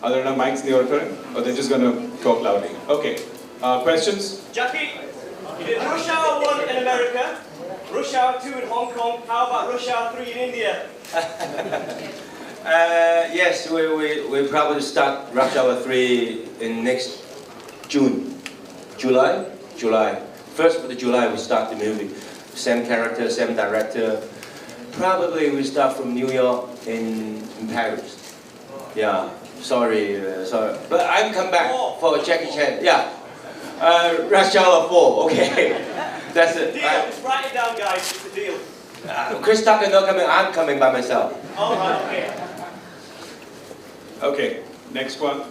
Are there enough mics in the auditorium? Or they're just going to talk loudly? Okay. Questions? Jackie, you did Rush Hour 1 in America, Rush Hour 2 in Hong Kong. How about Rush Hour 3 in India? Yes, we probably start Rush Hour 3 in next July. 1st of July we start the movie. Same character, same director. Probably we start from New York in Paris. Yeah, sorry. But I'm come back for Jackie Chan. Yeah, Rush Hour 4. Okay, that's it. Deal. Just write it down, guys. It's a deal. Chris Tucker not coming. I'm coming by myself. All right. Okay. Okay. Next one.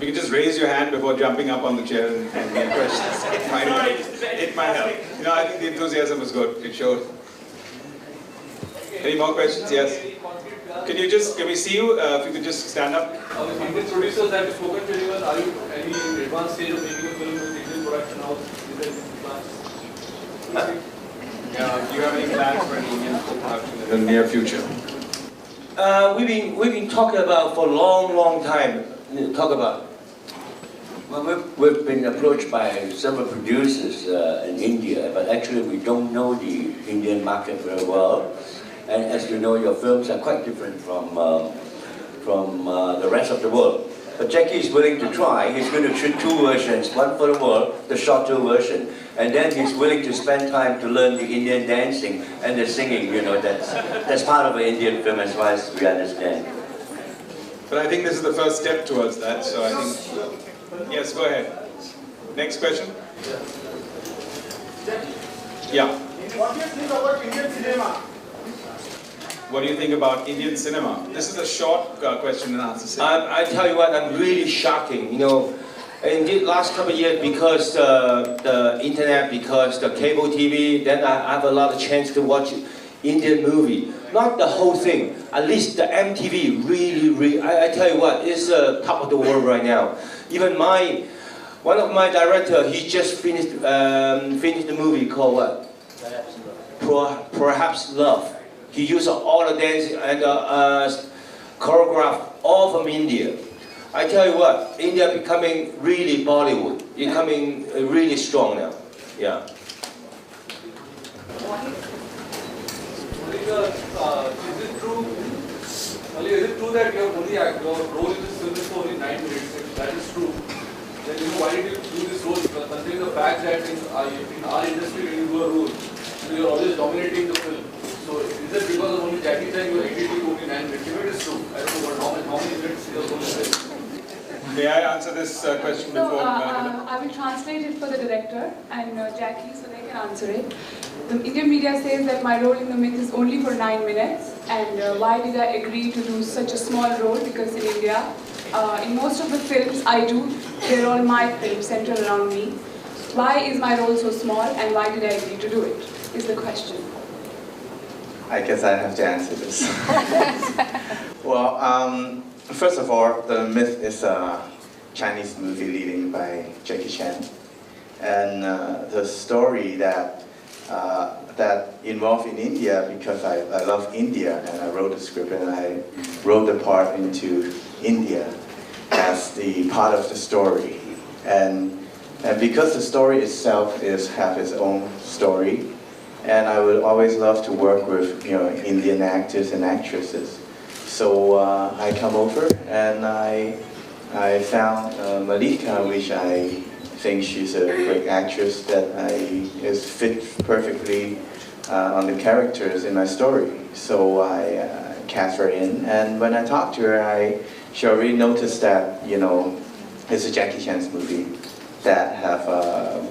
You can just raise your hand before jumping up on the chair and get questions. It might help. You know, I think the enthusiasm was good. It showed. Any more questions? Yes. Can we see you? If you could just stand up. Indian producers have spoken to anyone. Are you any advanced stage of making a film with Indian production house? Is there plans? Yeah. Do you have any plans for an Indian production in the near future? We've been talking about for a long time. Well, we've been approached by several producers in India, but actually we don't know the Indian market very well. And as you know, your films are quite different from the rest of the world. But Jackie is willing to try. He's going to shoot 2 versions, one for the world, the shorter version, and then he's willing to spend time to learn the Indian dancing and the singing. You know, that's part of an Indian film as far as we understand. But I think this is the first step towards that. So I think, yes, go ahead. Next question. Yeah. What do you think about Indian cinema? What do you think about Indian cinema? This is a short question and answer. I tell you what, I'm really shocking. You know, in the last couple of years, because the internet, because the cable TV, then I have a lot of chance to watch Indian movie. Not the whole thing. At least the MTV really. I tell you what, it's top of the world right now. Even one of my director, he just finished the movie called what? Perhaps Love. He used all the dance and choreograph all from India. I tell you what, India becoming really Bollywood, becoming really strong now. Yeah. Is it true? Is it true that your role in this film is for only 9 minutes? If that is true, then why did you do this role? Because considering the fact that in our industry, when you do a role, you are always dominating the film. So is it because of only Jackie Chan you are editing only 9 minutes? If it is true, I don't know how many minutes your role is. May I answer this question before? I will translate it for the director and Jackie so they can answer it. The Indian media says that my role in the myth is only for 9 minutes, and why did I agree to do such a small role? Because in India, in most of the films I do, they're all my films centered around me. Why is my role so small, and why did I agree to do it? Is the question. I guess I have to answer this. Well, first of all, The Myth is a Chinese movie leading by Jackie Chan, and the story that involved in India, because I love India and I wrote the script and I wrote the part into India as the part of the story, and because the story itself have its own story. And I would always love to work with Indian actors and actresses. So I come over and I found Mallika, which I think she's a great actress that is fit perfectly on the characters in my story. So I cast her in, and when I talked to her, she already noticed that it's a Jackie Chan's movie that have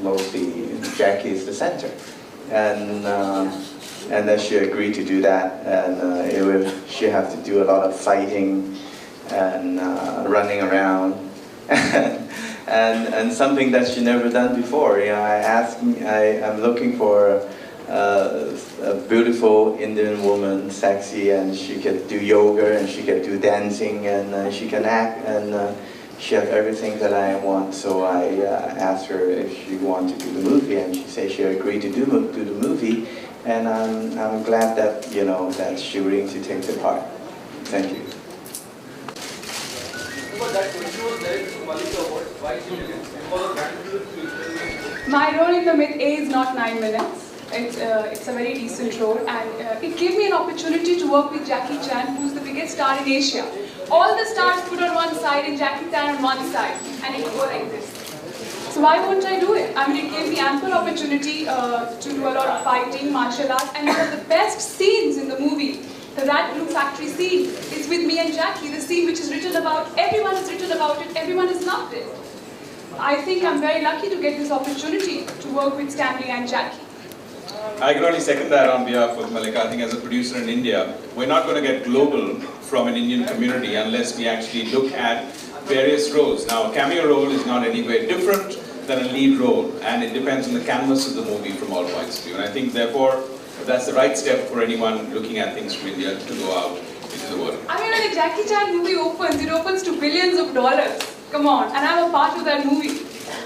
mostly Jackie is the center. And then she agreed to do that, and she had to do a lot of fighting and running around, and something that she never done before. I'm looking for a beautiful Indian woman, sexy, and she could do yoga and she could do dancing and she can act and. She has everything that I want, so I asked her if she wanted to do the movie, and she said she agreed to do the movie, and I'm glad that that she's willing to take the part. Thank you. But that question was there to Mallika, why she did it? Because of that. My role in The Myth A is not 9 minutes. It's a very decent role, and it gave me an opportunity to work with Jackie Chan, who's the biggest star in Asia. All the stars put on one side and Jackie Chan on one side, and it would go like this. So why won't I do it? I mean, it gave me ample opportunity to do a lot of fighting, martial arts, and one of the best scenes in the movie, the Rat Glue Factory scene, is with me and Jackie, the scene which is written about, everyone has written about it, everyone has loved it. I think I'm very lucky to get this opportunity to work with Stanley and Jackie. I can only second that on behalf of Mallika. I think as a producer in India, we're not going to get global from an Indian community unless we actually look at various roles. Now, a cameo role is not anywhere different than a lead role, and it depends on the canvas of the movie from all points of view. And I think, therefore, that's the right step for anyone looking at things from India to go out into the world. I mean, when a Jackie Chan movie opens, it opens to billions of dollars. Come on, and I'm a part of that movie.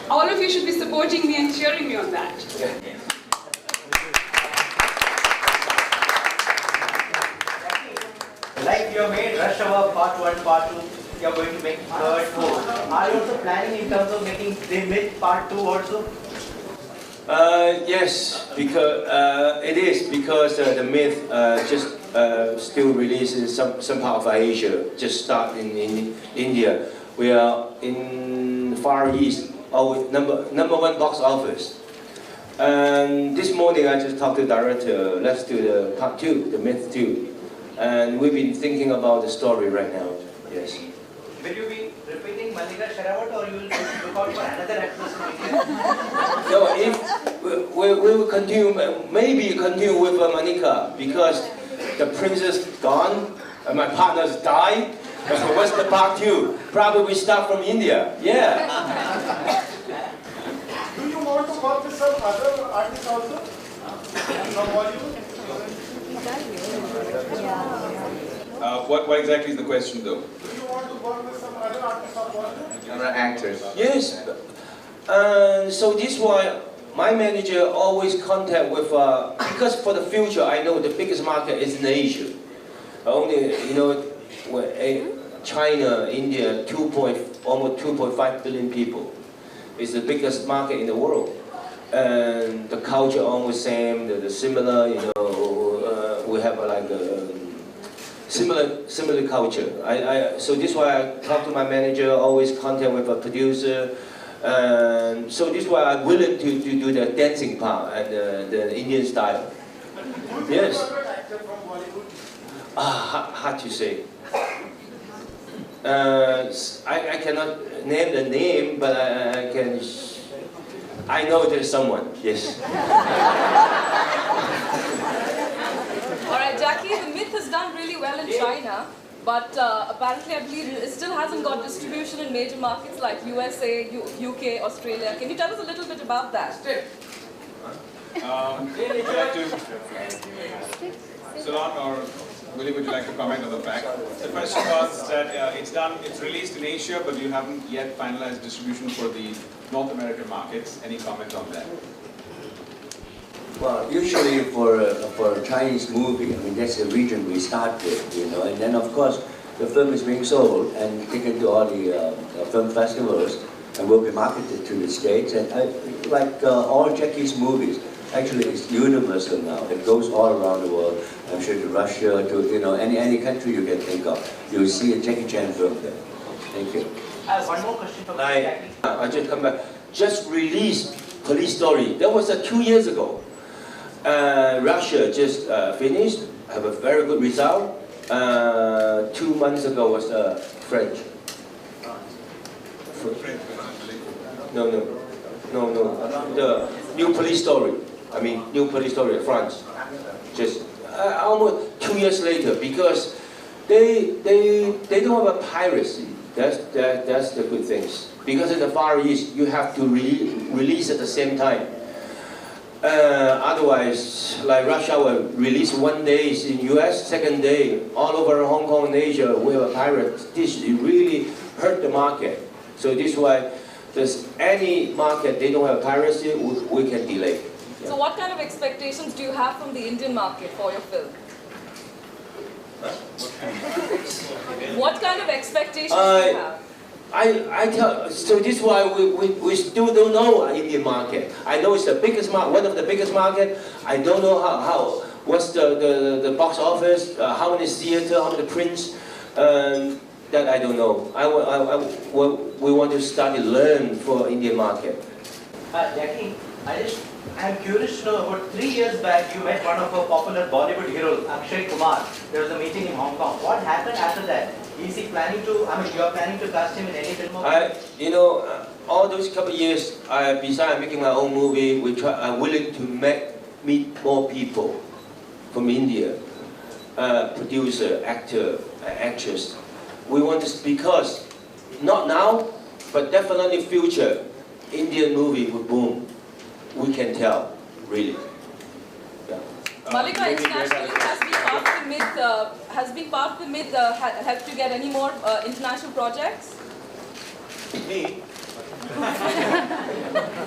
All of you should be supporting me and cheering me on that. Like you made Rush Hour Part 1, Part 2, you are going to make third, fourth. Are you also planning in terms of making The Myth Part 2 also? Yes, because it is because The Myth just still releases some part of Asia, just start in India. We are in Far East, number one box office. And this morning I just talked to the director, let's do the Part 2, The Myth 2. And we've been thinking about the story right now, yes. Will you be repeating Mallika Sherawat or you will look out for another actress in India? No, if we will continue, maybe continue with Mallika because the princess gone and my partner's died. So what's the Part 2? Probably we start from India, yeah. Do you want to work with some other artists also? From Bollywood? What exactly is the question, though? Do you want to work with some other artists from Bollywood? Other actors. Yes. So this is why my manager always contact with, because for the future I know the biggest market is in Asia. Only, you know, China, India, almost 2.5 billion people. It's the biggest market in the world. And the culture almost same, the similar, you know, we have like a similar culture. So this is why I talk to my manager, always contact with a producer. And so this is why I'm willing to do the dancing part and the Indian style. Yes. Hard to say. I cannot name the name, but I know there's someone, yes. Alright, Jackie, The Myth has done really well in China, but apparently I believe it still hasn't got distribution in major markets like USA, UK, Australia. Can you tell us a little bit about that? Would you like to, Salon or Willie, would you like to comment on the fact? The question was that it's released in Asia, but you haven't yet finalized distribution for the North American markets. Any comment on that? Well, usually for a Chinese movie, I mean, that's the region we start with, you know, and then of course the film is being sold and taken to all the film festivals and will be marketed to the States. And like all Jackie's movies, actually it's universal now. It goes all around the world. I'm sure to Russia, to, you know, any country you can think of. You'll see a Jackie Chan film there. Thank you. One more question from Jackie. I just come back. Just released Police Story. That was 2 years ago. Russia just finished, have a very good result. 2 months ago was French. No. The New Police Story. I mean, New Police Story, France. Just almost 2 years later, because they don't have a piracy. That's the good things. Because in the Far East, you have to release at the same time. Otherwise, like Rush Hour, release 1 day in US, second day all over Hong Kong and Asia, we have a pirate. This really hurt the market. So this is why there's any market they don't have piracy, we can delay. Yeah. So what kind of expectations do you have from the Indian market for your film? Huh? What kind of expectations do you have? So this is why we still don't know our Indian market. I know it's the biggest one of the biggest market. I don't know what's the box office, how many theater, how many prints. That I don't know. We want to start to learn for Indian market. Jackie, I'm curious to know, about 3 years back you met one of our popular Bollywood heroes, Akshay Kumar. There was a meeting in Hong Kong. What happened after that? Is he planning to, you are planning to cast him in any film? All those couple of years, besides making my own movie, I'm willing to meet more people from India, producer, actor, actress. We want to, because not now, but definitely future, Indian movie will boom. We can tell, really. Yeah. Mallika, internationally has been part of the myth. Has been part of the myth. Helped you get any more international projects? Me?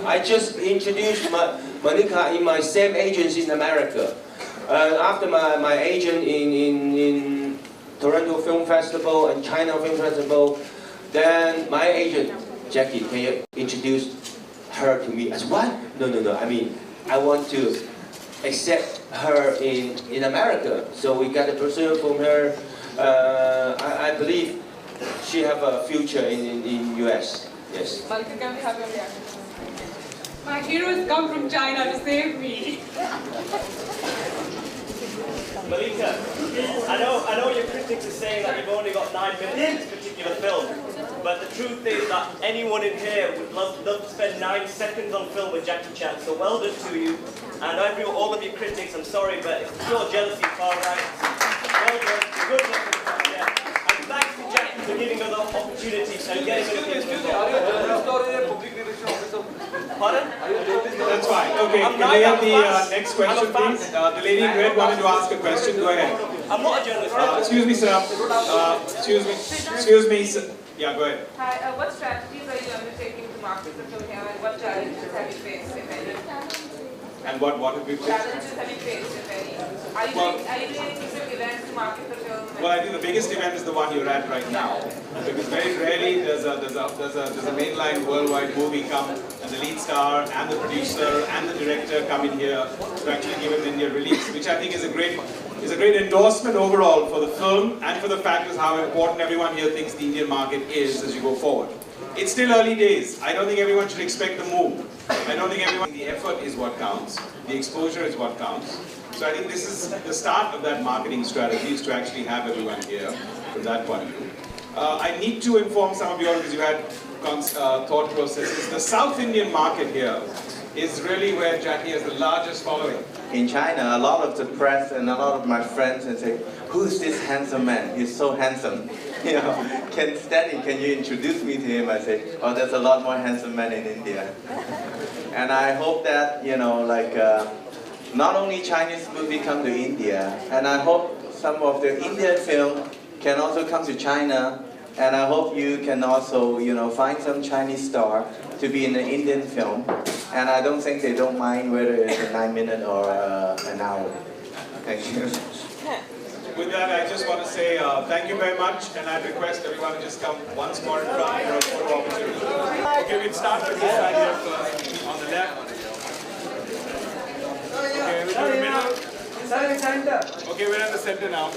I just introduced Mallika in my same agency in America. After my agent in Toronto Film Festival and China Film Festival, then my agent, Jackie, can you introduce her to me? I said, what? No. I mean, I want to accept her in America. So we got a brochure from her. I believe she have a future in US. Yes. Mallika, can we have your reaction? My heroes come from China to save me. Mallika, I know your critics are saying that you've only got 9 minutes in this particular film, but the truth is that anyone in here would love to spend 9 seconds on film with Jackie Chan, so well done to you. And all of your critics, I'm sorry, but it's pure jealousy, far right. Well done, good luck with the project. And thanks to Jackie for giving us the opportunity and getting us the things. Are you a journalist or a public relations officer? Pardon? That's fine. Okay, can I have the next question, please? The lady in red wanted to ask a question. Go ahead. I'm not a journalist. Excuse me, sir. Excuse me, sir. Yeah, go ahead. Hi, what strategies are you undertaking to market the film here, and what challenges have you faced, if any? And what have we faced? Challenges have you faced, if any? Are you doing any specific events to market the film? Well, I think the biggest event is the one you're at right now, because very rarely there's a mainline worldwide movie come, and the lead star and the producer and the director come in here to actually give an India release, which I think is a great endorsement overall for the film and for the fact is how important everyone here thinks the Indian market is as you go forward. It's still early days. I don't think everyone should expect the move. I don't think the effort is what counts. The exposure is what counts. So I think this is the start of that marketing strategy, is to actually have everyone here from that point of view. I need to inform some of you all, because you had thought processes. The South Indian market here is really where Jackie has the largest following. In China, a lot of the press and a lot of my friends say, "Who's this handsome man? He's so handsome." Can you introduce me to him? I say, "Oh, there's a lot more handsome men in India." And I hope that, not only Chinese movie come to India, and I hope some of the Indian film can also come to China, and I hope you can also, find some Chinese star to be in an Indian film. And I don't think they don't mind whether it's a 9 minute or an hour. Thank you. With that, I just want to say thank you very much, and I request everyone to just come once more in front for a photo opportunity. Okay, we'll start with this side here first, on the left. Okay, we'll go to the middle. Okay, we're in the center now.